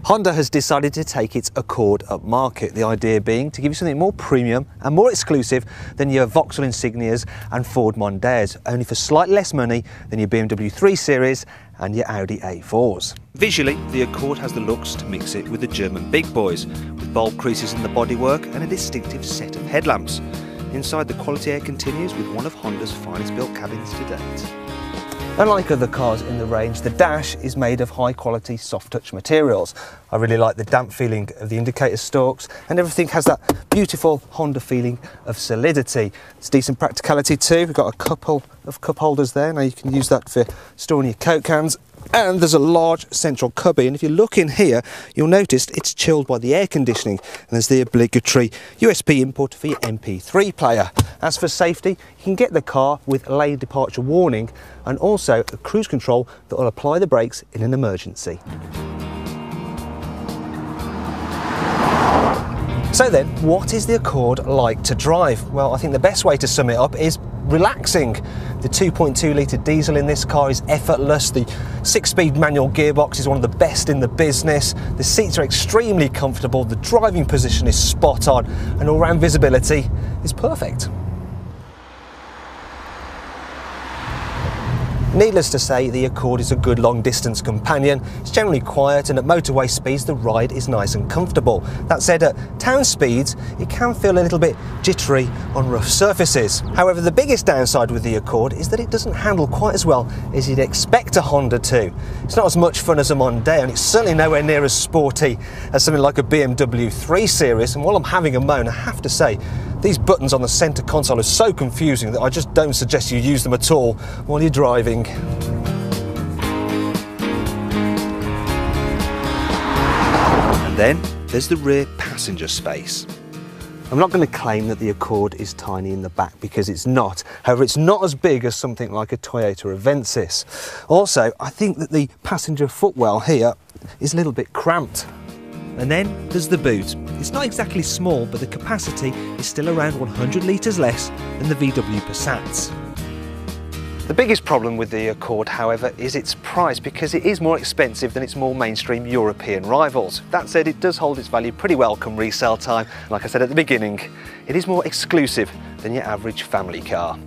Honda has decided to take its Accord up market, the idea being to give you something more premium and more exclusive than your Vauxhall Insignias and Ford Mondeos, only for slightly less money than your BMW 3 Series and your Audi A4s. Visually, the Accord has the looks to mix it with the German big boys, with bold creases in the bodywork and a distinctive set of headlamps. Inside, the quality air continues with one of Honda's finest built cabins to date. Unlike other cars in the range, the dash is made of high quality soft touch materials. I really like the damp feeling of the indicator stalks, and everything has that beautiful Honda feeling of solidity. It's decent practicality too. We've got a couple of cup holders there. Now you can use that for storing your Coke cans. And there's a large central cubby, and if you look in here, you'll notice it's chilled by the air conditioning, and there's the obligatory USB input for your MP3 player. As for safety, you can get the car with lane departure warning and also a cruise control that will apply the brakes in an emergency. So then, what is the Accord like to drive? Well, I think the best way to sum it up is relaxing. The 2.2 litre diesel in this car is effortless. The 6-speed manual gearbox is one of the best in the business. The seats are extremely comfortable. The driving position is spot on, and all-round visibility is perfect. Needless to say, the Accord is a good long-distance companion. It's generally quiet, and at motorway speeds the ride is nice and comfortable. That said, at town speeds it can feel a little bit jittery on rough surfaces. However, the biggest downside with the Accord is that it doesn't handle quite as well as you'd expect a Honda to. It's not as much fun as a Mondeo, and it's certainly nowhere near as sporty as something like a BMW 3 Series. And while I'm having a moan, I have to say, these buttons on the centre console are so confusing that I just don't suggest you use them at all while you're driving. And then there's the rear passenger space. I'm not going to claim that the Accord is tiny in the back, because it's not. However, it's not as big as something like a Toyota Avensis. Also, I think that the passenger footwell here is a little bit cramped. And then there's the boot. It's not exactly small, but the capacity is still around 100 litres less than the VW Passats. The biggest problem with the Accord, however, is its price, because it is more expensive than its more mainstream European rivals. That said, it does hold its value pretty well come resale time. Like I said at the beginning, it is more exclusive than your average family car.